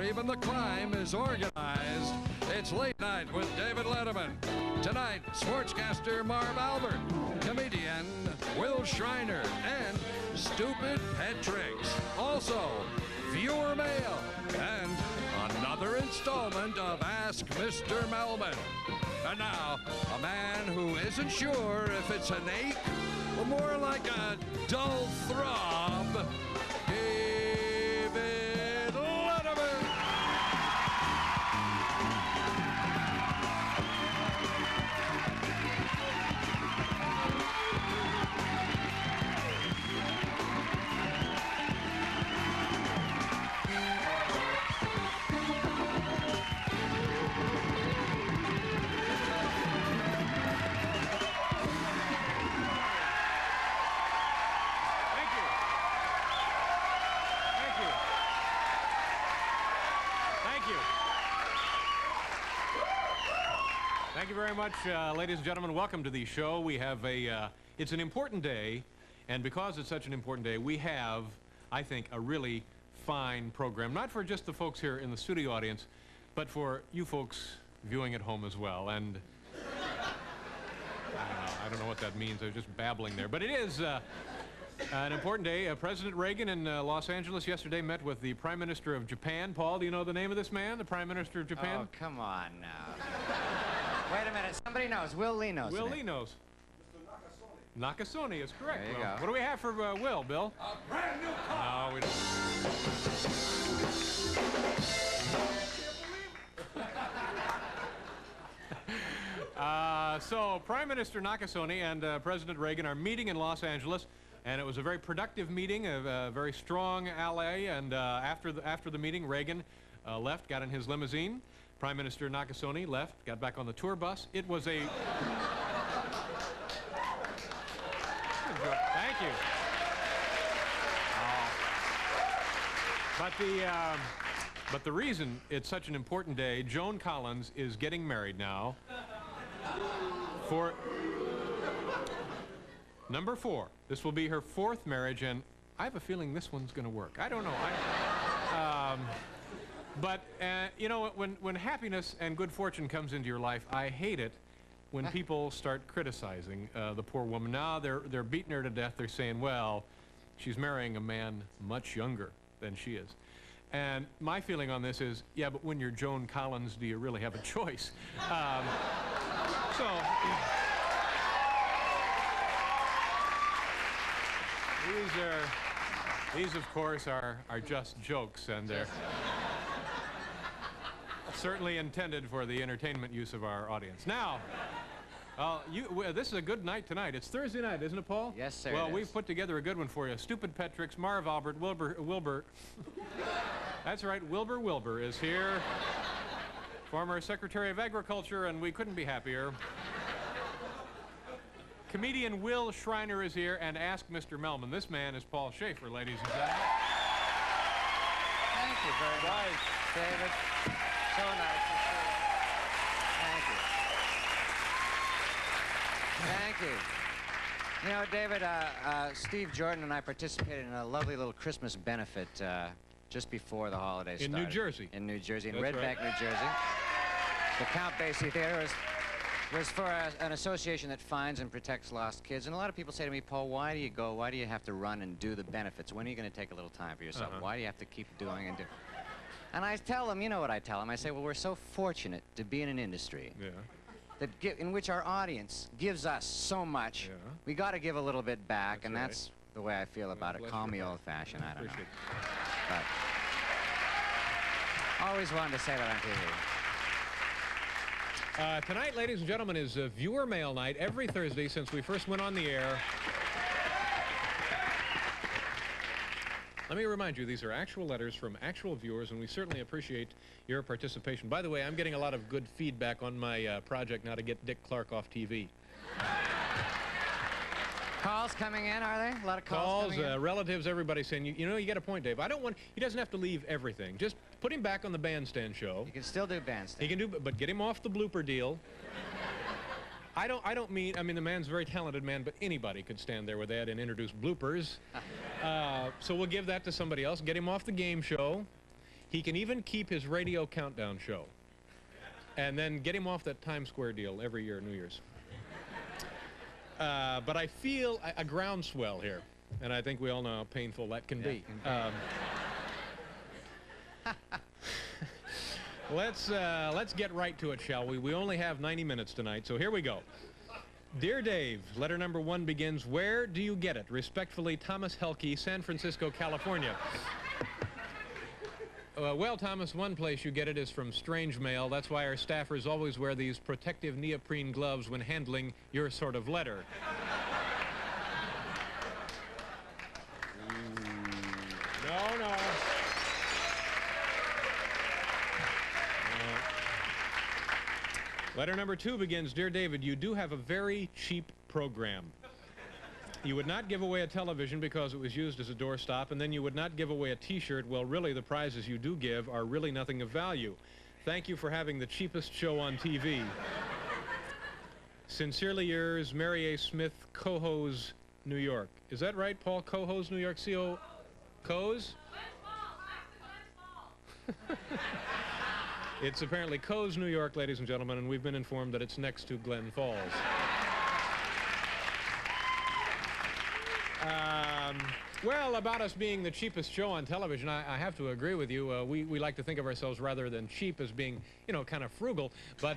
even the climb is organized. It's Late Night with David Letterman. Tonight, sportscaster Marv Albert, comedian Will Shriner, and Stupid Pet Tricks. Also, viewer mail, and another installment of Ask Mr. Melman. And now, a man who isn't sure if it's an ache or more like a dull throb, David Letterman. Thank you very much, ladies and gentlemen. Welcome to the show. We have it's an important day, and because it's such an important day, we have, I think, a really fine program, not for just the folks here in the studio audience, but for you folks viewing at home as well. And I don't know what that means. I was just babbling there. But it is an important day. President Reagan in Los Angeles yesterday met with the Prime Minister of Japan. Paul, do you know the name of this man, the Prime Minister of Japan? Oh, come on now. Wait a minute, somebody knows. Will Lee knows. Will Lee knows. Mr. Nakasone is correct. There you Will. go. What do we have for Will, Bill? A brand new car. No, we don't. So Prime Minister Nakasone and President Reagan are meeting in Los Angeles, and it was a very productive meeting, a very strong ally. And after the meeting, Reagan left, got in his limousine. Prime Minister Nakasone left, got back on the tour bus. It was a... Thank you. But the reason it's such an important day, Joan Collins is getting married now. For number 4. This will be her 4th marriage, and I have a feeling this one's going to work. I don't know. But, you know, when happiness and good fortune comes into your life, I hate it when people start criticizing the poor woman. Now they're beating her to death. They're saying, well, she's marrying a man much younger than she is. And my feeling on this is, yeah, but when you're Joan Collins, do you really have a choice? These, of course, are just jokes, and they're certainly intended for the entertainment use of our audience. Now, this is a good night tonight. It's Thursday night, isn't it, Paul? Yes, sir. Well, we've put together a good one for you. Stupid Pet Tricks, Marv Albert, Wilbur. That's right, Wilbur is here. Former Secretary of Agriculture, and we couldn't be happier. Comedian Will Shriner is here, and Ask Mr. Melman. This man is Paul Schaefer, ladies and gentlemen. Thank you very much, David. So nice to see you. Thank you. You know, David, Steve Jordan and I participated in a lovely little Christmas benefit just before the holidays started. In New Jersey. In New Jersey, in That's Red right. Bank, New Jersey. The Count Basie Theater was for an association that finds and protects lost kids. And a lot of people say to me, Paul, why do you go? Why do you have to run and do the benefits? When are you going to take a little time for yourself? Why do you have to keep doing and doing? And I tell them, you know what I tell them? I say, well, we're so fortunate to be in an industry that in which our audience gives us so much. Yeah. We got to give a little bit back, and right. that's the way I feel about it. Call me old-fashioned, I don't know. But always wanted to say that on TV. Tonight, ladies and gentlemen, is viewer mail night every Thursday since we first went on the air. Let me remind you, these are actual letters from actual viewers, and we certainly appreciate your participation. By the way, I'm getting a lot of good feedback on my project now to get Dick Clark off TV. Calls coming in, are there? A lot of calls coming in? Relatives, everybody saying, you know, you get a point, Dave. He doesn't have to leave everything. Just put him back on the bandstand show. You can still do bandstand. He can do, but get him off the blooper deal. I mean, the man's a very talented man, but anybody could stand there with that and introduce bloopers. So we'll give that to somebody else. Get him off the game show. He can even keep his radio countdown show. And then get him off that Times Square deal every year, New Year's. But I feel a groundswell here. And I think we all know how painful that can be. Let's get right to it, shall we? We only have 90 minutes tonight, so here we go. Dear Dave, letter number 1 begins, where do you get it? Respectfully, Thomas Helke, San Francisco, California. Well, Thomas, one place you get it is from strange mail. That's why our staffers always wear these protective neoprene gloves when handling your sort of letter. No. Letter number 2 begins, Dear David, you do have a very cheap program. You would not give away a television because it was used as a doorstop, and then you would not give away a T-shirt. Well, really, the prizes you do give are really nothing of value. Thank you for having the cheapest show on TV. Sincerely yours, Mary A. Smith, Cohoes, New York. Is that right, Paul? Cohoes, New York, C-O... Coes? It's apparently Coes, New York, ladies and gentlemen, and we've been informed that it's next to Glen Falls. Well, about us being the cheapest show on television, I have to agree with you. We like to think of ourselves rather than cheap as being, you know, kind of frugal. But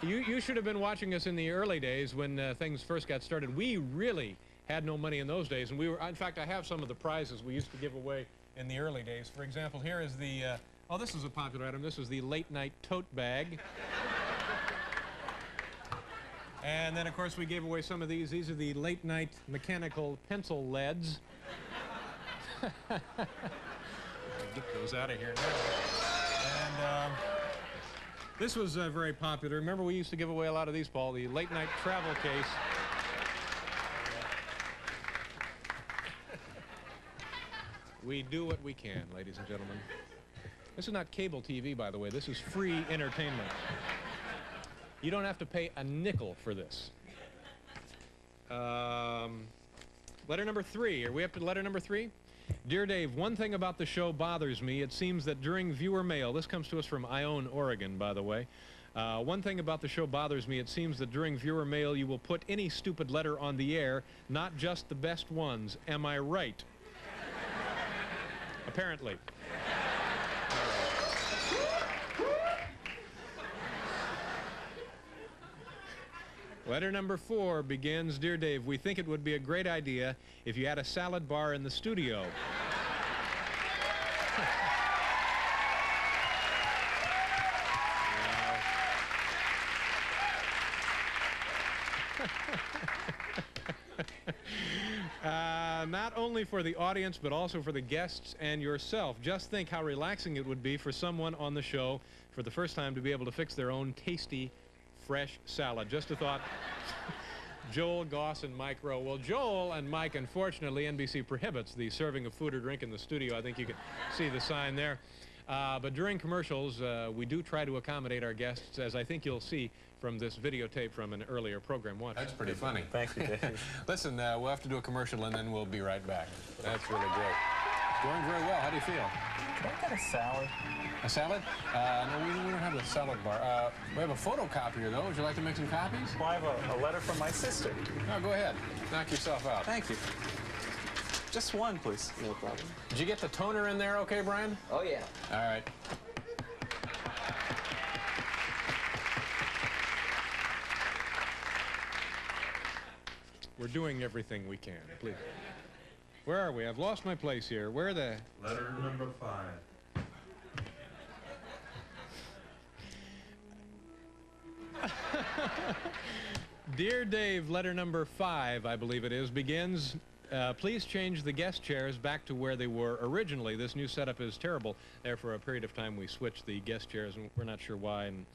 you should have been watching us in the early days when things first got started. We really had no money in those days, and we were, in fact, I have some of the prizes we used to give away in the early days. For example, here is the, oh, this is a popular item. This is the late night tote bag. And then, of course, we gave away some of these. These are the late night mechanical pencil leads. Get those out of here now. And this was very popular. Remember, we used to give away a lot of these, Paul, the late night travel case. We do what we can, ladies and gentlemen. This is not cable TV, by the way. This is free entertainment. You don't have to pay a nickel for this. Letter number 3. Are we up to letter number 3? Dear Dave, one thing about the show bothers me. It seems that during viewer mail, this comes to us from Ione, Oregon, by the way. One thing about the show bothers me. It seems that during viewer mail, you will put any stupid letter on the air, not just the best ones. Am I right? Apparently. Letter number 4 begins, Dear Dave, we think it would be a great idea if you had a salad bar in the studio. Not only for the audience, but also for the guests and yourself. Just think how relaxing it would be for someone on the show for the first time to be able to fix their own tasty, fresh salad. Just a thought. Joel, Goss, and Mike Rowe. Well, Joel and Mike, unfortunately, NBC prohibits the serving of food or drink in the studio. I think you can see the sign there. But during commercials, we do try to accommodate our guests, as I think you'll see from this videotape from an earlier program. Watch. That's pretty funny. Thank you, Dave. Listen, we'll have to do a commercial, and then we'll be right back. That's really great. Going very well. How do you feel? Can I get a salad? A salad? No, we don't have a salad bar. We have a photocopier, though. Would you like to make some copies? Well, I have a letter from my sister. No, go ahead. Knock yourself out. Thank you. Just one, please. No problem. Did you get the toner in there okay, Brian? Oh, yeah. All right. We're doing everything we can, please. Where are we? I've lost my place here. Where are the... Letter number 5. Dear Dave, letter number 5, I believe it is, begins, please change the guest chairs back to where they were originally. This new setup is terrible. There for a period of time we switched the guest chairs, and we're not sure why. And,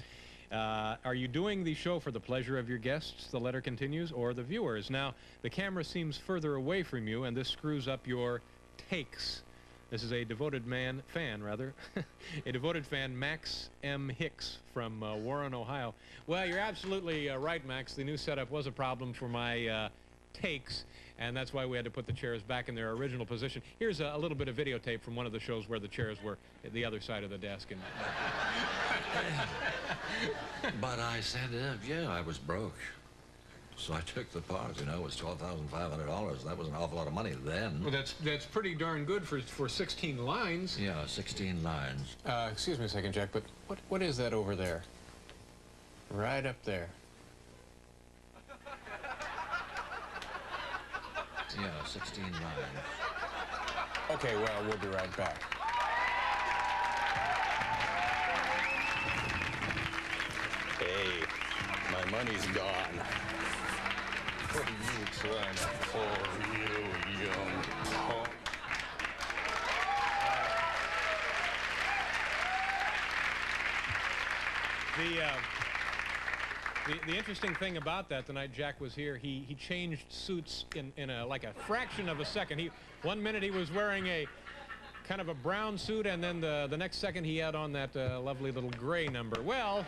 are you doing the show for the pleasure of your guests, the letter continues, or the viewers? Now, the camera seems further away from you, and this screws up your takes. This is a devoted fan, a devoted fan, Max M. Hicks from Warren, Ohio. Well, you're absolutely right, Max. The new setup was a problem for my takes, and that's why we had to put the chairs back in their original position. Here's a little bit of videotape from one of the shows where the chairs were at the other side of the desk. And But I said, yeah, I was broke. So I took the part, you know, it was $12,500. That was an awful lot of money then. well, that's pretty darn good for 16 lines. Yeah, 16 lines. Excuse me a second, Jack, but what is that over there? Right up there. Yeah, 16 lines. Okay, well, we'll be right back. Hey, my money's gone. What are you trying to pull, you young punk? The interesting thing about that, the night Jack was here, he changed suits in like a fraction of a second. One minute he was wearing a kind of a brown suit, and then the next second he had on that lovely little gray number. Well,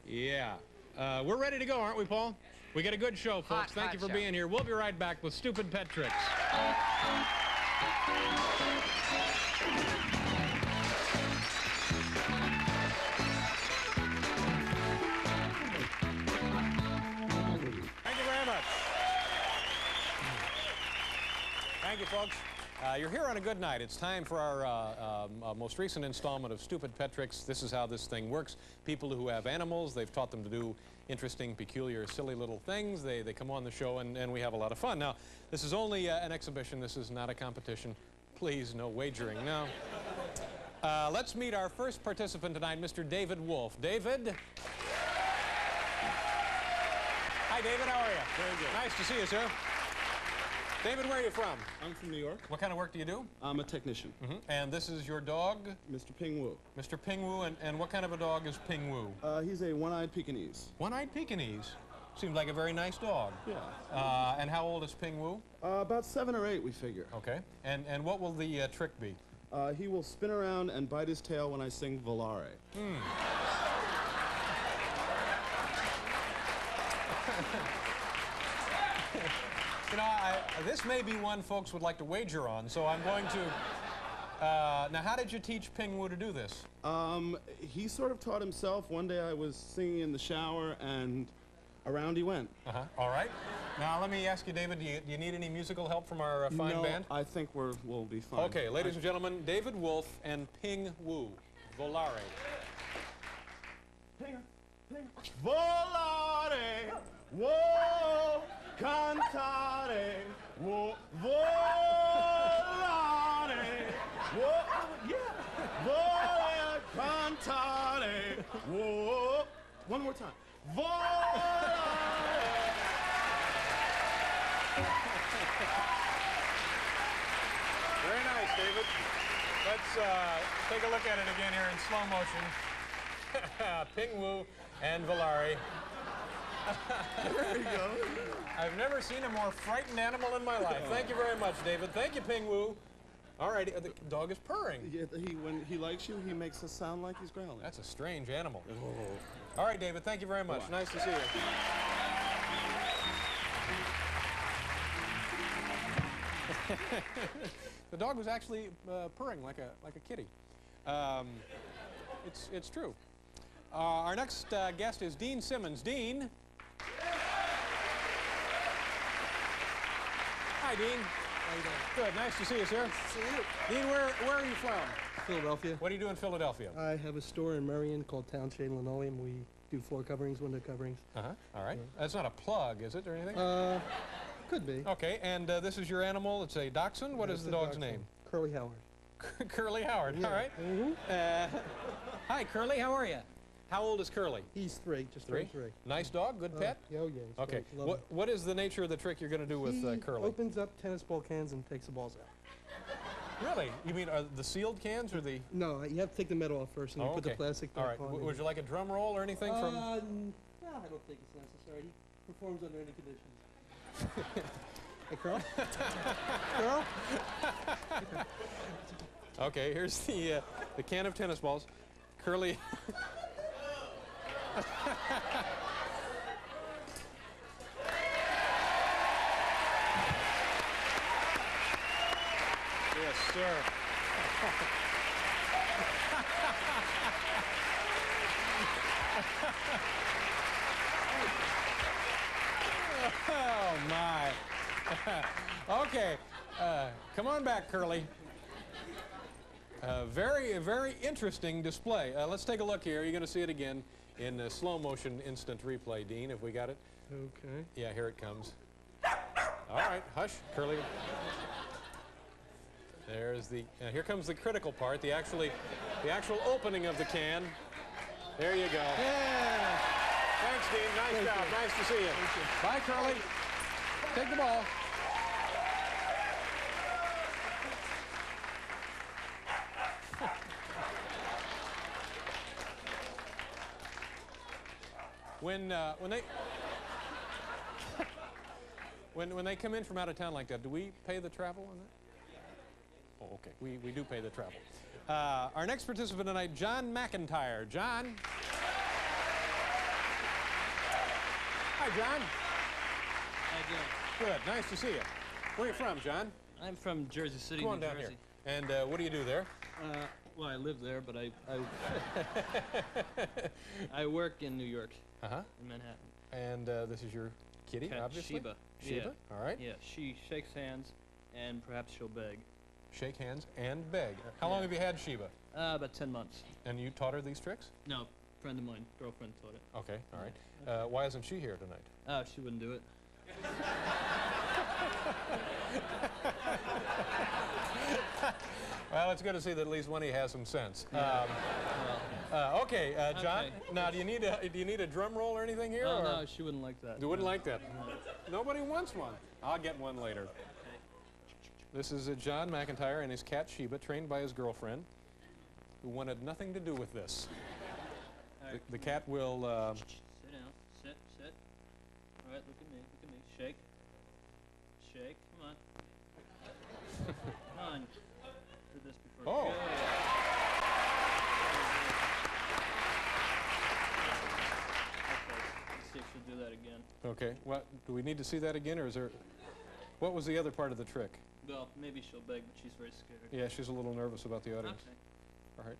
yeah. We're ready to go, aren't we, Paul? We got a good show, folks. Thank you for being here. We'll be right back with Stupid Pet Tricks. Thank you very much. Thank you, folks. You're here on a good night. It's time for our most recent installment of Stupid Pet Tricks. This is how this thing works. People who have animals, they've taught them to do interesting, peculiar, silly little things. They come on the show, and we have a lot of fun. Now, this is only an exhibition. This is not a competition. Please, no wagering. Now, let's meet our first participant tonight, Mr. David Wolf. David? Hi, David. How are you? Very good. Nice to see you, sir. David, where are you from? I'm from New York. What kind of work do you do? I'm a technician. And this is your dog? Mr. Ping Wu. Mr. Ping Wu, and what kind of a dog is Ping Wu? He's a one-eyed Pekingese. One-eyed Pekingese. Seems like a very nice dog. Yeah. And how old is Ping Wu? About 7 or 8, we figure. Okay. And what will the trick be? He will spin around and bite his tail when I sing Volare. You know, this may be one folks would like to wager on, so I'm going to... now, how did you teach Ping Wu to do this? He sort of taught himself. One day I was singing in the shower, and around he went. All right. Now, let me ask you, David, do you need any musical help from our fine band? I think we'll be fine. Okay, ladies and gentlemen, David Wolf and Ping Wu. Volare. Pinger, pinger. Volare, whoa, cantare, whoa, volare, whoa, yeah, volare, cantare, whoa. One more time. Volare. Very nice, David. Let's take a look at it again here in slow motion. Ping Wu and Volare. There you go. I've never seen a more frightened animal in my life. Thank you very much, David. Thank you, Ping Wu. All right, the dog is purring. Yeah, when he likes you, he makes a sound like he's growling. That's a strange animal. Oh. All right, David, thank you very much. Nice to see you. The dog was actually purring like a kitty. It's true. Our next guest is Dean Simmons. Dean. Hi, Dean. How you doing? Good. Nice to see you, sir. See you. Dean, where are you from? Philadelphia. What do you do in Philadelphia? I have a store in Marion called Town Shade Linoleum. We do floor coverings, window coverings. All right. That's not a plug, is it, or anything? Could be. Okay, and this is your animal. It's a dachshund. What is the dog's name? Curly Howard. Curly Howard. Yeah. All right. Hi, Curly. How are you? How old is Curly? He's 3, just Three. 3. Nice dog. Good pet. Oh, yeah. He's Okay. great. Love him. What is the nature of the trick you're going to do with He Curly? opens up tennis ball cans and takes the balls out. Really? You mean the sealed cans or the? No, you have to take the metal off first, and you put the plastic back All right. on. Would you like a drum roll or anything from? No, I don't think it's necessary. He performs under any conditions. Hey, Curl? Curl? Okay. Here's the can of tennis balls. Curly. Yes, sir. Oh, my. Okay. Come on back, Curly. Very, very interesting display. Let's take a look here. You're going to see it again in slow motion instant replay, Dean, if we got it. Okay. Yeah, here it comes. All right, hush, Curly. There's the, here comes the critical part, the actual opening of the can. There you go. Yeah. Thanks, Dean. Nice job. Nice to see you. Bye, Curly. Take the ball. When they come in from out of town like that, do we pay the travel on that? Oh, okay. We do pay the travel. Our next participant tonight, John McIntyre. John. Hi, John. How you doing? Good. Nice to see you. Where are you from, John? I'm from Jersey City, Come on New down Jersey. here. And what do you do there? Well, I live there, but I work in New York, Uh-huh. in Manhattan. And this is your kitty, Cat obviously? Sheba. Sheba? All right. Yeah, she shakes hands, and perhaps she'll beg. Shake hands and beg. How long have you had Sheba? About 10 months. And you taught her these tricks? No, friend of mine, girlfriend taught it. Okay, all right. Why isn't she here tonight? She wouldn't do it. Well, it's good to see that at least one of you has some sense. Okay, John. Okay. Now, do you need a drum roll or anything here? Oh, or? no, she wouldn't like that. You wouldn't like that. Nobody wants one. I'll get one later. This is John McIntyre and his cat Sheba, trained by his girlfriend, who wanted nothing to do with this. Right. The cat will. Sit down. Sit. All right, look at me. Shake. Shake. Come on. Come on. Did this before. Oh. Good. Okay. Let's see if she'll do that again. Okay. What do we need to see that again, or is there? What was the other part of the trick? Well, maybe she'll beg, but she's very scared. Yeah, she's a little nervous about the audience. Okay. All right.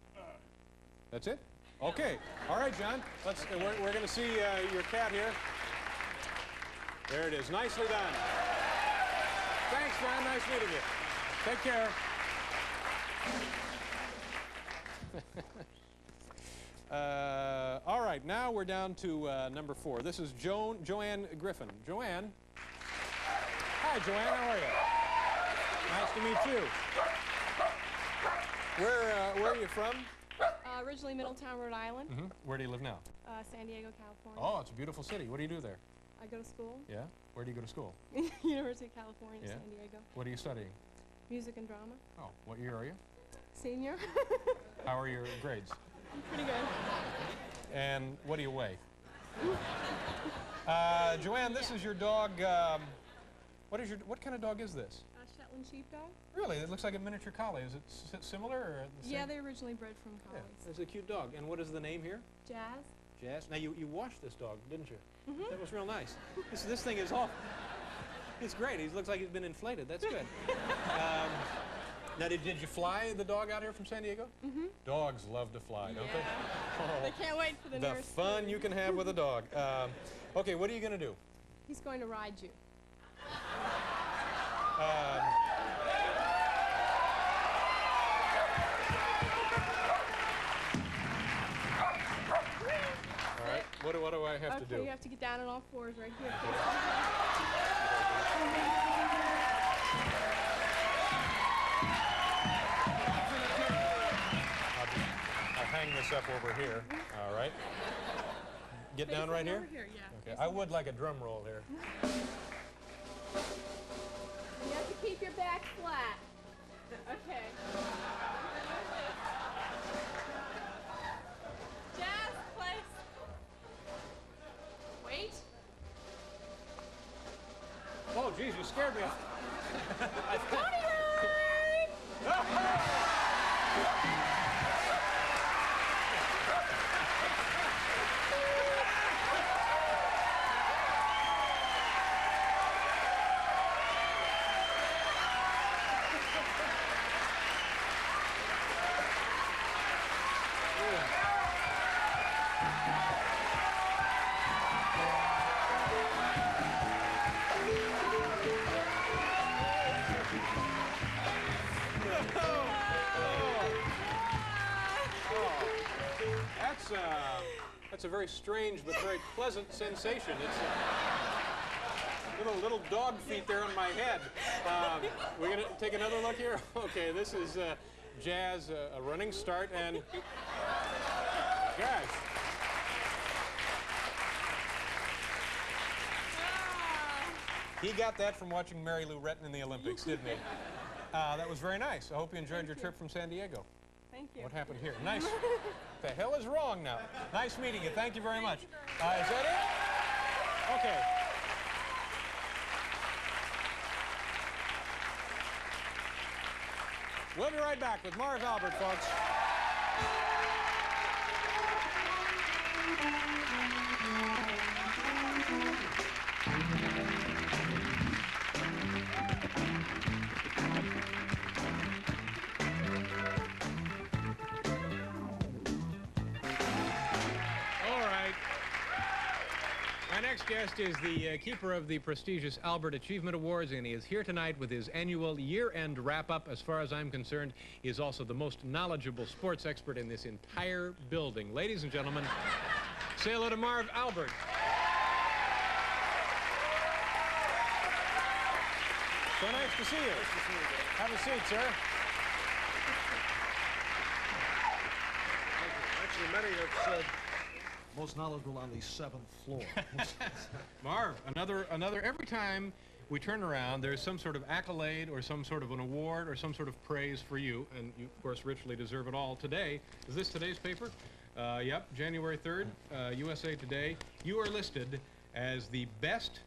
That's it? Okay. All right, John. Let's. We're going to see your cat here. There it is. Nicely done. Thanks, John. Nice meeting you. Take care. All right. Now we're down to number 4. This is Joanne Griffin. Joanne. Hi, Joanne. How are you? Nice to meet you. Where are you from? Originally Middletown, Rhode Island. Mm-hmm. Where do you live now? San Diego, California. Oh, it's a beautiful city. What do you do there? I go to school. Yeah? Where do you go to school? University of California, Yeah. San Diego. What are you studying? Music and drama. Oh, what year are you? Senior. How are your grades? Pretty good. And what do you weigh? Joanne, this is your dog. What kind of dog is this? Shetland sheepdog. Really? It looks like a miniature collie. Is it similar or the same? Yeah, they originally bred from Yeah, collies. it's a cute dog. And what is the name here? Jazz. Jazz. Now, you washed this dog, didn't you? Mm-hmm. That was real nice. This thing is all... It's great. He looks like he's been inflated. That's good. Now, did you fly the dog out here from San Diego? Mm-hmm. Dogs love to fly, don't they? They can't wait for the The nurse. fun you can have with a dog. Okay, what are you going to do? He's going to ride you. All right. What do I have to do? Okay, you have to get down on all fours right here. I'll hang this up over here. All right. Get down right here? Over here, yeah. Okay. I would like a drum roll here. You have to keep your back flat. Okay. Jazz, place. Wait. Oh, geez, you scared me. Pony ride! that's a very strange but very pleasant sensation. It's little dog feet there on my head. We're gonna take another look here. Okay, this is Jazz, a running start, and gosh. He got that from watching Mary Lou Retton in the Olympics, didn't he? That was very nice. I hope you enjoyed your trip from San Diego. Thank you. What happened here? Nice. What the hell is wrong now? Nice meeting you. Thank you very much. Is that it? Okay. We'll be right back with Marv Albert, folks. Our next guest is the keeper of the prestigious Albert Achievement Awards, and he is here tonight with his annual year-end wrap-up. As far as I'm concerned, he is also the most knowledgeable sports expert in this entire building. Ladies and gentlemen, say hello to Marv Albert. So nice to see you. Nice to see you. Have a seat, sir. Actually, many have said most knowledgeable on the 7th floor. Marv, another, every time we turn around, there's some sort of accolade or some sort of an award or some sort of praise for you, and you, of course, richly deserve it all. Today, is this today's paper? Yep, January 3rd, USA Today. You are listed as the best,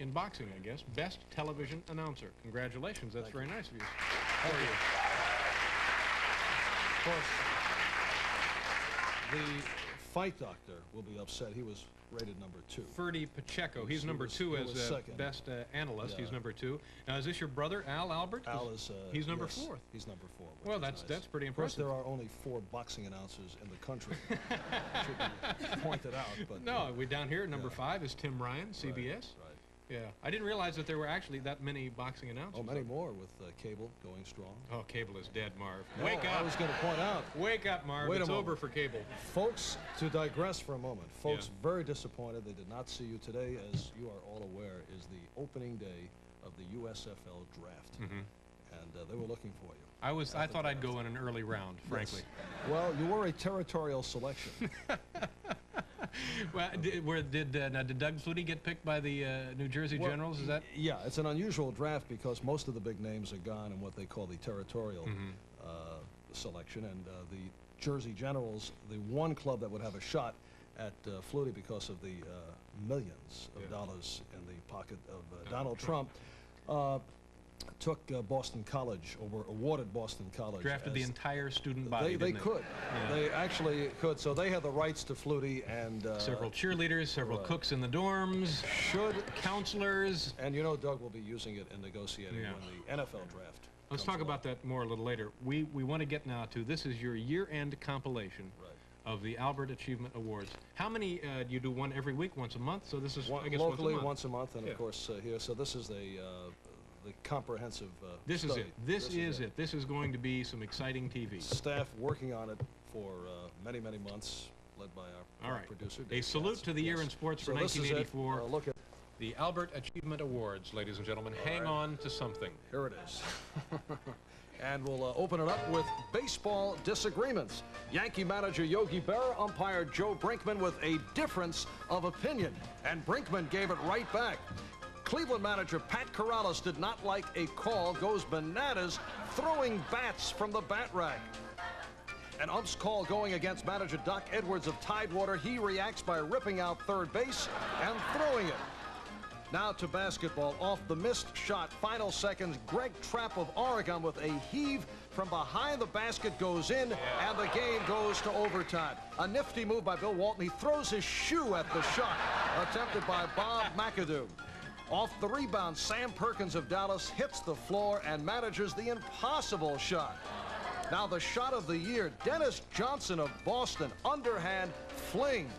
in boxing, I guess, best television announcer. Congratulations, that's very nice of you. How are you? Of course, the fight doctor will be upset. He was rated number 2. Ferdy Pacheco. He's number 2 as best analyst. Yeah. He's number 2. Now, is this your brother, Al Albert? Al is. He's number yes, 4th. He's number 4. Well, that's pretty impressive. Of course, there are only 4 boxing announcers in the country. Should be pointed out, but no, we down here. Number 5 is Tim Ryan, CBS. Right. Yeah, I didn't realize that there were actually that many boxing announcers. Oh, many more with cable going strong. Oh, cable is dead, Marv. No, Wake up! I was going to point out. Wake up, Marv. It's over for cable. Folks, to digress for a moment, folks very disappointed they did not see you today. As you are all aware, is the opening day of the USFL draft. And they were looking for you. I thought I'd go in an early round, frankly. Yes. Well, you were a territorial selection. Well, did Doug Flutie get picked by the New Jersey Generals? Is that? Yeah, it's an unusual draft because most of the big names are gone in what they call the territorial selection, and the Jersey Generals, the one club that would have a shot at Flutie because of the millions of dollars in the pocket of Donald Trump. Took Boston College, or were awarded Boston College. Drafted the entire student body, They could. Yeah. They actually could. So they had the rights to Flutie and... several cheerleaders, several cooks in the dorms. Counselors. And you know Doug will be using it in negotiating when the NFL draft. Let's talk about that more a little later. We want to get now to, this is your year-end compilation of the Albert Achievement Awards. How many, do you do one every week, once a month? So this is, I guess, locally once a month. And of course here. So this is the comprehensive This study. is it. This is it. This is going to be some exciting TV. Staff working on it for many, many months, led by our producer. A salute to the year in sports for 1984. Look at the Albert Achievement Awards, ladies and gentlemen. Hang on to something. Here it is. And we'll open it up with baseball disagreements. Yankee manager Yogi Berra umpired Joe Brinkman with a difference of opinion, and Brinkman gave it right back. Cleveland manager Pat Corrales did not like a call, goes bananas, throwing bats from the bat rack. An ump's call going against manager Doc Edwards of Tidewater. He reacts by ripping out third base and throwing it. Now to basketball. Off the missed shot, final seconds, Greg Trapp of Oregon with a heave from behind the basket goes in, and the game goes to overtime. A nifty move by Bill Walton. He throws his shoe at the shot, attempted by Bob McAdoo. Off the rebound, Sam Perkins of Dallas hits the floor and manages the impossible shot. Now the shot of the year, Dennis Johnson of Boston, underhand fling.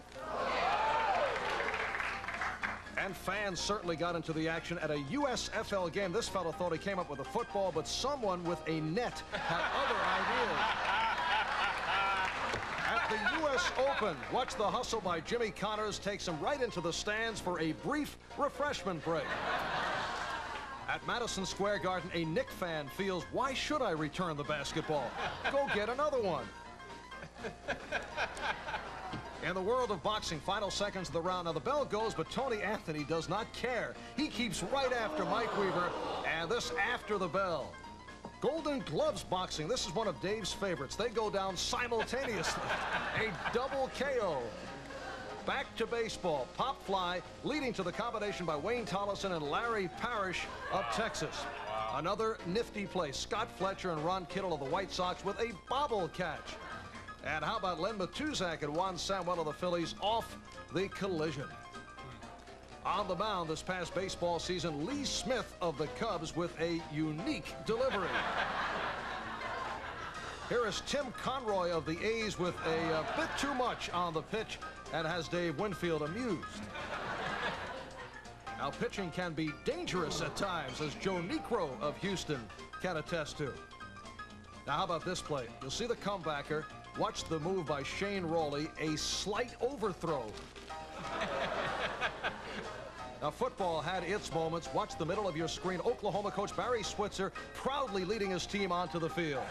And fans certainly got into the action at a USFL game. This fellow thought he came up with a football, but someone with a net had other ideas. And the U.S. Open. Watch the hustle by Jimmy Connors takes him right into the stands for a brief refreshment break. At Madison Square Garden, a Knick fan feels, why should I return the basketball? Go get another one. In the world of boxing, final seconds of the round. Now the bell goes, but Tony Anthony does not care. He keeps right after Mike Weaver, and this after the bell. Golden Gloves boxing. This is one of Dave's favorites. They go down simultaneously. A double KO. Back to baseball. Pop fly leading to the combination by Wayne Tollison and Larry Parrish of Texas. Wow. Another nifty play. Scott Fletcher and Ron Kittle of the White Sox with a bobble catch. And how about Len Matuzak and Juan Samuel of the Phillies off the collision. On the mound this past baseball season, Lee Smith of the Cubs with a unique delivery. Here is Tim Conroy of the A's with a bit too much on the pitch and has Dave Winfield amused. Now, pitching can be dangerous at times, as Joe Niekro of Houston can attest to. Now, how about this play? You'll see the comebacker. Watch the move by Shane Rawley, a slight overthrow. Now, football had its moments. Watch the middle of your screen. Oklahoma coach Barry Switzer proudly leading his team onto the field.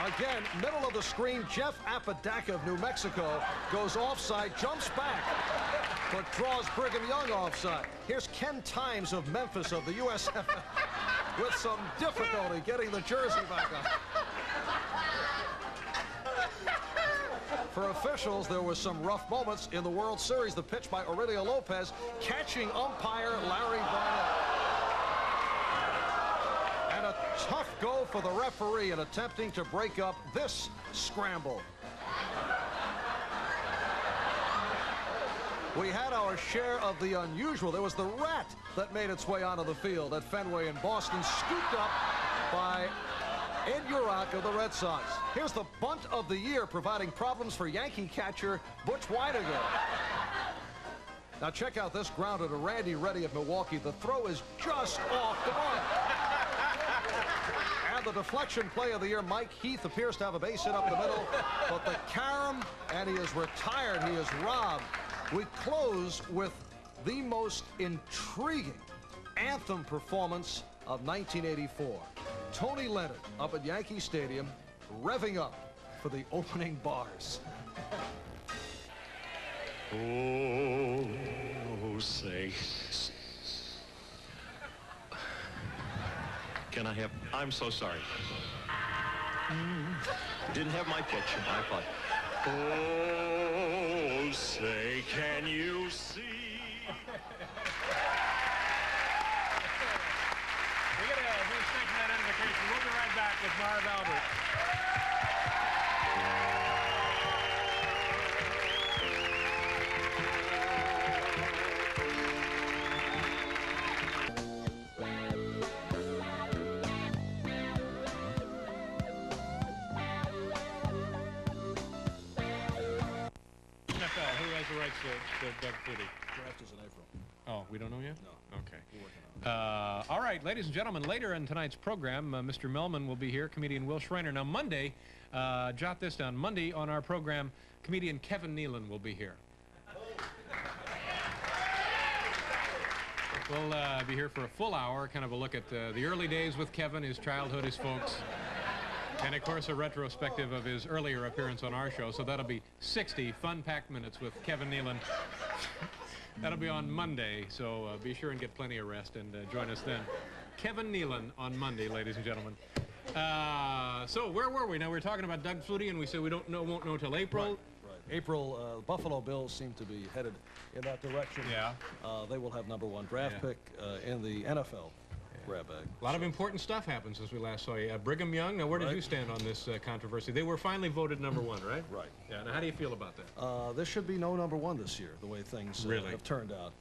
Again, middle of the screen, Jeff Apodaca of New Mexico goes offside, jumps back, but draws Brigham Young offside. Here's Ken Times of Memphis of the USFL with some difficulty getting the jersey back on. For officials, there were some rough moments in the World Series. The pitch by Aurelio Lopez catching umpire Larry Barnett. And a tough go for the referee in attempting to break up this scramble. We had our share of the unusual. There was the rat that made its way onto the field at Fenway in Boston, scooped up by Ed Urock of the Red Sox. Here's the bunt of the year, providing problems for Yankee catcher Butch Weidiger. Now check out this grounder to Randy Reddy of Milwaukee. The throw is just off the bunt. And the deflection play of the year, Mike Heath appears to have a base hit up the middle, but the carom, and he is retired. He is robbed. We close with the most intriguing anthem performance of 1984. Tony Leonard up at Yankee Stadium, revving up for the opening bars. Oh, say. Can I have... I'm so sorry. Didn't have my pitch in my thought. Oh, say, can you see? We're going to do a second that invitation. We'll be right back with Marv Albert. NFL, who has the rights to Doug Flutie? Draft is in April. Oh, we don't know yet? No. Okay. We're working on it. All right, ladies and gentlemen, later in tonight's program, Mr. Melman will be here, comedian Will Schreiner. Now, Monday, jot this down, Monday on our program, comedian Kevin Nealon will be here. We'll be here for a full hour, kind of a look at the early days with Kevin, his childhood, his folks, and, of course, a retrospective of his earlier appearance on our show. So that'll be 60 fun-packed minutes with Kevin Nealon. That'll be on Monday, so be sure and get plenty of rest and join us then. Kevin Nealon on Monday, ladies and gentlemen. So where were we? Now, we were talking about Doug Flutie, and we said we won't know till April. Right. April, Buffalo Bills seem to be headed in that direction. Yeah. They will have #1 draft pick in the NFL grab bag. A lot of important stuff happened since we last saw you. Brigham Young, now where did you stand on this controversy? They were finally voted #1, right? Right. Yeah, now how do you feel about that? There should be no #1 this year, the way things have turned out.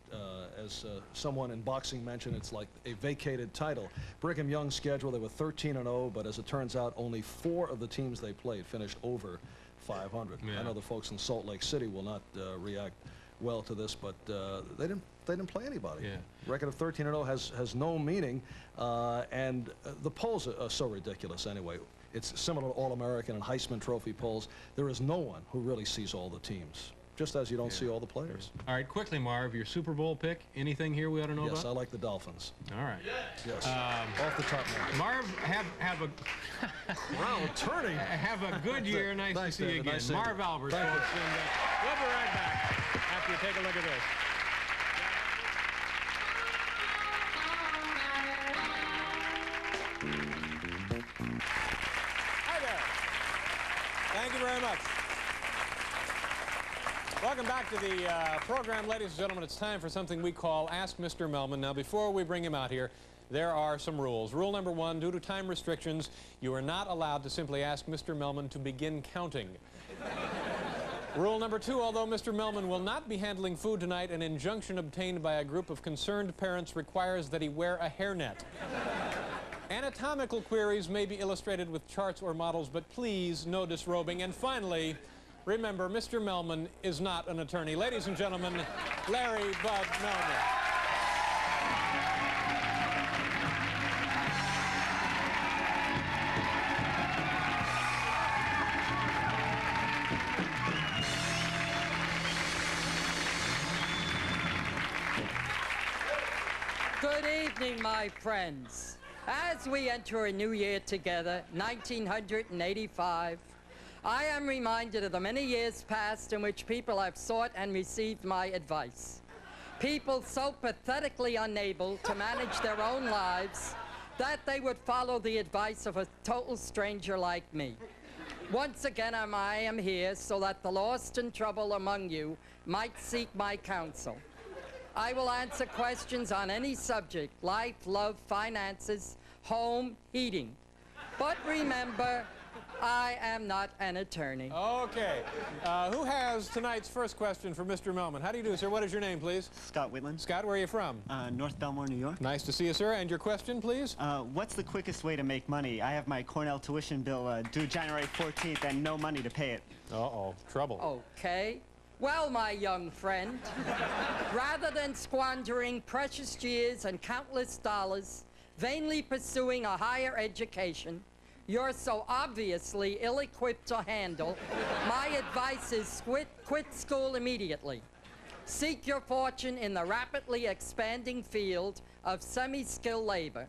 As someone in boxing mentioned, it's like a vacated title. Brigham Young's schedule, they were 13-0, but as it turns out, only 4 of the teams they played finished over 500. Yeah. I know the folks in Salt Lake City will not react well to this, but they didn't they didn't play anybody. Yeah. Record of 13-0 has no meaning, and the polls are so ridiculous anyway. It's similar to All-American and Heisman Trophy polls. There is no one who really sees all the teams, just as you don't see all the players. All right, quickly, Marv, your Super Bowl pick. Anything here we ought to know about? Yes, I like the Dolphins. All right. Yes. Off the top. Marv, have a Round turning. have a good year. Nice to see you David. again. Nice Marv Albers, Thank folks. And, we'll be right back after you take a look at this. Hi there. Thank you very much. Welcome back to the program, ladies and gentlemen. It's time for something we call Ask Mr. Melman. Now, before we bring him out here, there are some rules. Rule number 1, due to time restrictions, you are not allowed to simply ask Mr. Melman to begin counting. Rule number 2, although Mr. Melman will not be handling food tonight, an injunction obtained by a group of concerned parents requires that he wear a hairnet. Anatomical queries may be illustrated with charts or models, but please, no disrobing. And finally, remember, Mr. Melman is not an attorney. Ladies and gentlemen, Larry Bud Melman. Good evening, my friends. As we enter a new year together, 1985, I am reminded of the many years past in which people have sought and received my advice. People so pathetically unable to manage their own lives that they would follow the advice of a total stranger like me. Once again, I am here so that the lost and trouble among you might seek my counsel. I will answer questions on any subject: life, love, finances, home, heating. But remember, I am not an attorney. Okay. Who has tonight's first question for Mr. Melman? How do you do, sir? What is your name, please? Scott Whitland. Scott, where are you from? North Belmore, New York. Nice to see you, sir. And your question, please? What's the quickest way to make money? I have my Cornell tuition bill due January 14th and no money to pay it. Uh-oh. Trouble. Okay. Well, my young friend, rather than squandering precious years and countless dollars vainly pursuing a higher education you're so obviously ill-equipped to handle, my advice is quit school immediately. Seek your fortune in the rapidly expanding field of semi-skilled labor.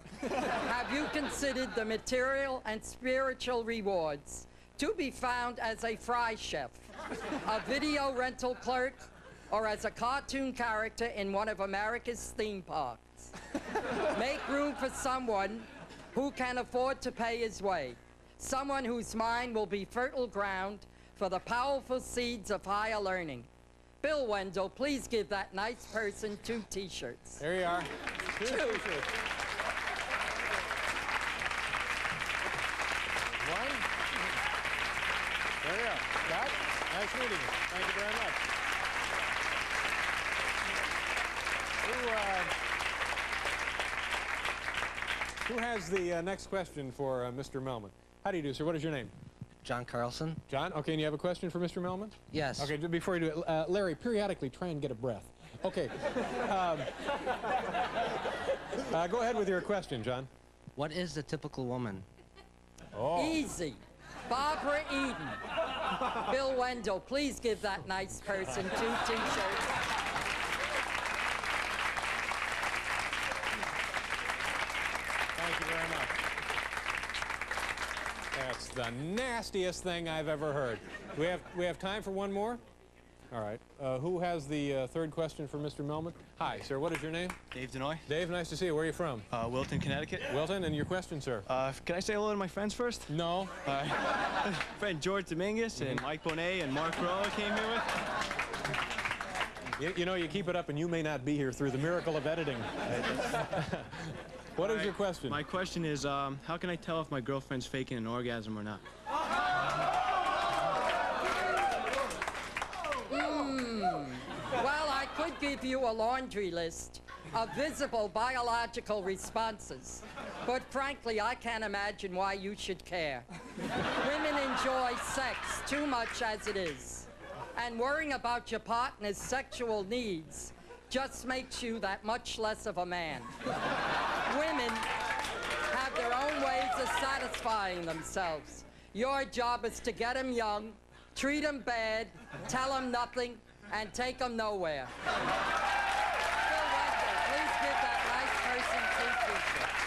Have you considered the material and spiritual rewards to be found as a fry chef, a video rental clerk, or as a cartoon character in one of America's theme parks? Make room for someone who can afford to pay his way, someone whose mind will be fertile ground for the powerful seeds of higher learning. Bill Wendell, please give that nice person 2 T-shirts. There you are. 2 T-shirts. 1. There you are. Scott, nice meeting you. Thank you very much. Who has the next question for Mr. Melman? How do you do, sir? What is your name? John Carlson. John, okay, and you have a question for Mr. Melman? Yes. Okay, before you do it, Larry, periodically try and get a breath. Okay. Go ahead with your question, John. What is the typical woman? Oh. Easy. Barbara Eden. Bill Wendell, please give that nice person 2 T-shirts. Thank you very much. That's the nastiest thing I've ever heard. We have time for one more? All right. Who has the third question for Mr. Melman? Hi, sir. What is your name? Dave Denoy. Dave, nice to see you. Where are you from? Wilton, Connecticut. Wilton, and your question, sir? Can I say hello to my friends first? No. Friend George Dominguez and Mike Bonet and Mark Rolla came here with. You know, you keep it up and you may not be here through the miracle of editing. What is your question? My question is, how can I tell if my girlfriend's faking an orgasm or not? Well, I could give you a laundry list of visible biological responses, but frankly, I can't imagine why you should care. Women enjoy sex too much as it is, and worrying about your partner's sexual needs just makes you that much less of a man. Women have their own ways of satisfying themselves. Your job is to get them young, treat them bad, tell them nothing, and take them nowhere. Phil Wendell, please give that nice person two t-shirts.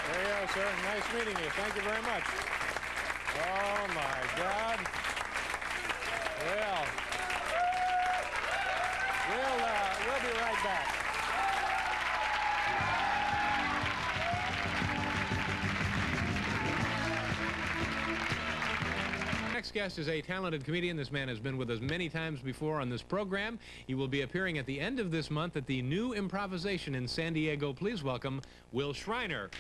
There you go, sir. Nice meeting you. Thank you very much. Oh, my God. Well, we'll be right back. Next guest is a talented comedian. This man has been with us many times before on this program. He will be appearing at the end of this month at the New Improvisation in San Diego. Please welcome Will Shriner.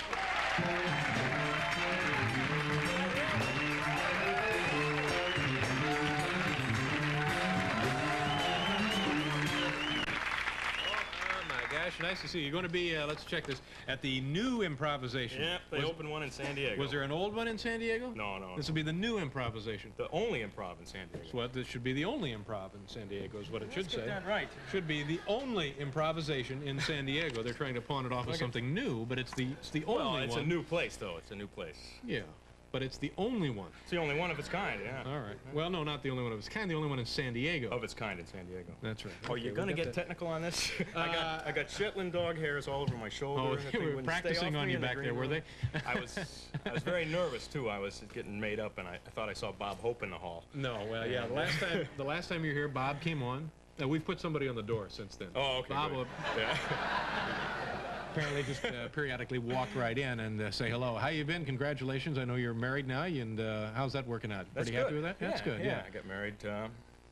Nice to see you. You're going to be, let's check this, at the New Improvisation. Yep, they opened one in San Diego. Was there an old one in San Diego? No, no. This will be the New Improvisation. The only improv in San Diego. That's what, this should be the only improv in San Diego is what it should say. Let's get that right. Should be the only improvisation in San Diego. They're trying to pawn it off as something new, but it's the only one. Well, it's a new place, though. It's a new place. Yeah. But it's the only one. It's the only one of its kind, yeah. All right. Well, no, not the only one of its kind. The only one in San Diego. Of its kind in San Diego. That's right. Oh, you're going to get technical on this? I got Shetland dog hairs all over my shoulder. Oh, they were practicing on you back there, were they? I was very nervous, too. I was getting made up, and I thought I saw Bob Hope in the hall. No, well, yeah. The last time you were here, Bob came on. We've put somebody on the door since then. Oh, okay. Bob will apparently just periodically walk right in and say hello. How you been? Congratulations. I know you're married now, and how's that working out? That's Pretty happy with that? Yeah, that's good, yeah. I got married.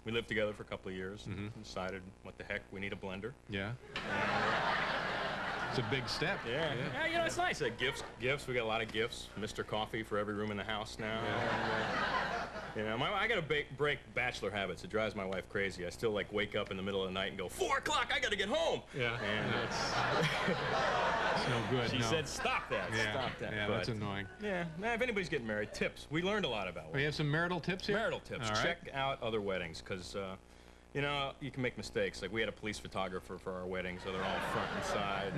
We lived together for a couple of years and decided, what the heck, we need a blender. Yeah. It's a big step. Yeah. Yeah, you know, it's nice. Gifts. We got a lot of gifts. Mr. Coffee for every room in the house now. Yeah. You know, I got to break bachelor habits. It drives my wife crazy. I still, like, wake up in the middle of the night and go, 4 o'clock, I got to get home. Yeah. And it's no good. She said, stop that. Yeah. Stop that. Yeah, that's annoying. Yeah. Now, if anybody's getting married, tips. We learned a lot about We have some marital tips here? Marital tips. All right. Check out other weddings, because, you know, you can make mistakes. Like, we had a police photographer for our wedding, so they're all front and side.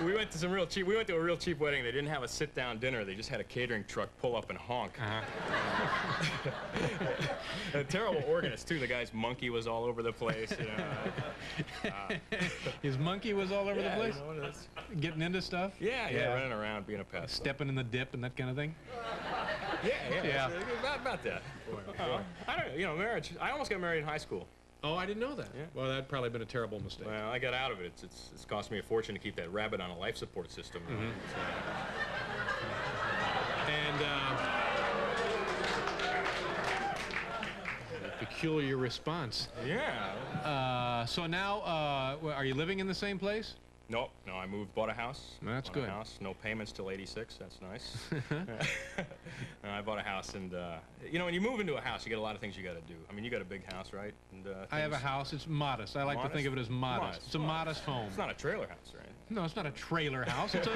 We went to a real cheap wedding. They didn't have a sit-down dinner. They just had a catering truck pull up and honk. A terrible organist, too. The guy's monkey was all over the place, you know. His monkey was all over the place? You know, getting into stuff? Yeah, running around, being a pest. Stepping in the dip and that kind of thing? Yeah. About that. I don't know, you know, marriage. I almost got married in high school. Oh, I didn't know that. Yeah. Well, that'd probably been a terrible mistake. Well, I got out of it. It's cost me a fortune to keep that rabbit on a life support system. And peculiar response. Yeah. So now, are you living in the same place? Nope. No, I bought a house. That's bought good. A house. No payments till 86. That's nice. I bought a house, and you know, when you move into a house, you got a lot of things you got to do. I mean, you got a big house, right? And I have a house. It's modest. I like to think of it as modest. It's a modest home. It's not a trailer house, right? No, it's not a trailer house. It's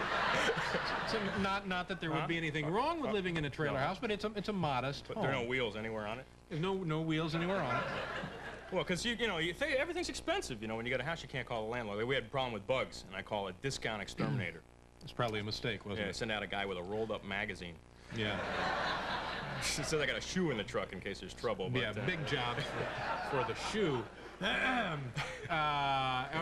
not that there would be anything wrong with living in a trailer house, but it's a modest home. But there are no wheels anywhere on it? There's no wheels anywhere on it. Well, because you know, everything's expensive. You know, when you got a house, you can't call the landlord. We had a problem with bugs, and I call it discount exterminator. It's probably a mistake, wasn't Yeah, it? send out a guy with a rolled-up magazine. Yeah. Says I got a shoe in the truck in case there's trouble. But, Yeah, big job for the shoe.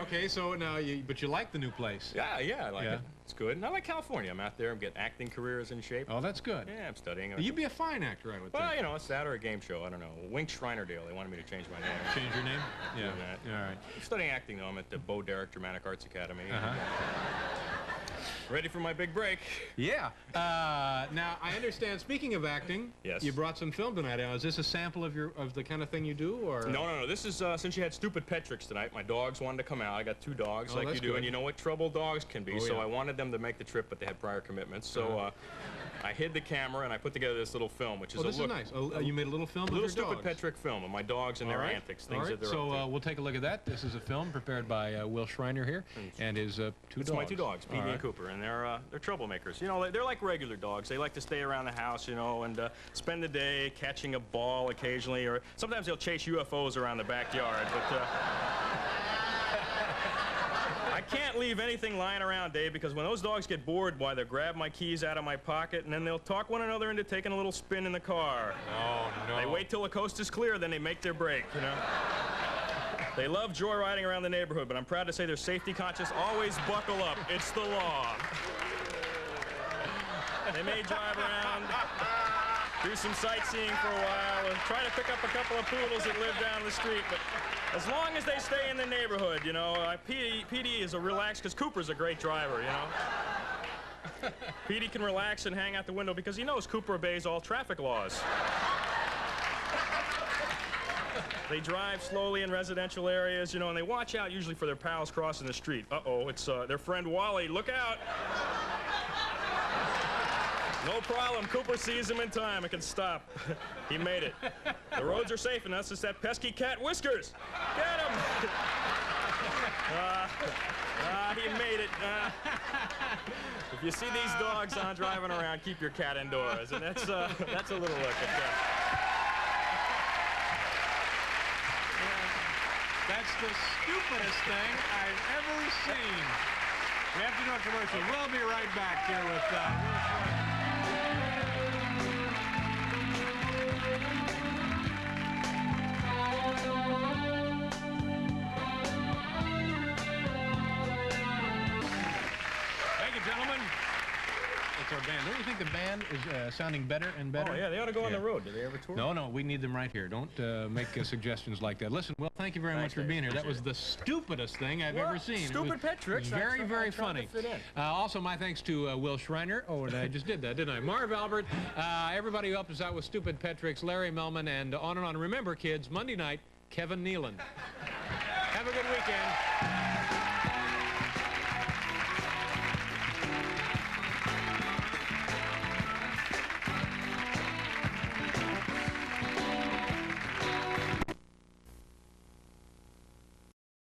Okay, so now but you like the new place? Yeah, I like it. It's good. And I like California. I'm out there. I'm getting acting careers in shape. Oh, that's good. Yeah, I'm studying. You'd be a fine actor, I would think. Well, you know, it's that or a game show. I don't know. Wink Schrinerdale. They wanted me to change my name. Change your name? Yeah. All right. I'm studying acting, though. I'm at the Bo Derek Dramatic Arts Academy. Ready for my big break. Yeah. Now, I understand, speaking of acting, yes, you brought some film tonight. Now, is this a sample of the kind of thing you do, or? No. This is, since you had stupid pet tricks tonight, my dogs wanted to come out. I got 2 dogs like you do, good. and you know what trouble dogs can be. Oh, so yeah. I wanted them to make the trip, but they had prior commitments. So I hid the camera, and I put together this little film, which is this is nice. You made a little film of your stupid dogs. pet trick film of my dogs and their antics, things that they're up to. So we'll take a look at that. This is a film prepared by Will Shriner here, and his 2 dogs. It's my 2 dogs, Petey and Cooper. and they're troublemakers. You know, they're like regular dogs. They like to stay around the house, you know, and spend the day catching a ball occasionally, or sometimes they'll chase UFOs around the backyard. But I can't leave anything lying around, Dave, because when those dogs get bored, why, they'll grab my keys out of my pocket, and then they'll talk one another into taking a little spin in the car. Oh, no. They wait till the coast is clear, then they make their break, you know. They love joyriding around the neighborhood, but I'm proud to say they're safety conscious. Always buckle up. It's the law. They may drive around, do some sightseeing for a while, and try to pick up a couple of poodles that live down the street, but as long as they stay in the neighborhood, you know, PD is a relaxed, because Cooper's a great driver, you know. PD can relax and hang out the window because he knows Cooper obeys all traffic laws. They drive slowly in residential areas, you know, and they watch out usually for their pals crossing the street. Uh-oh, it's their friend Wally. Look out! No problem. Cooper sees him in time and can stop. He made it. The roads are safe enough. It's that pesky cat Whiskers. Get him! He made it. If you see these dogs on driving around, keep your cat indoors. And that's a little look at that. That's the stupidest thing I've ever seen. We have to do a commercial. We'll be right back here with Will Schreiner. Thank you, gentlemen. It's our band. Don't you think the band is sounding better and better? Oh, yeah, they ought to go on the road. Do they ever tour? No, we need them right here. Don't make suggestions like that. Listen, Will, thank you very much for being here. That was the stupidest thing I've ever seen. Stupid pet tricks. Very, very funny. Also, my thanks to Will Schreiner. Oh, and I just did that, didn't I? Marv Albert, everybody who helped us out with Stupid Pet Tricks, Larry Melman, and on and on. Remember, kids, Monday night, Kevin Nealon. Have a good weekend.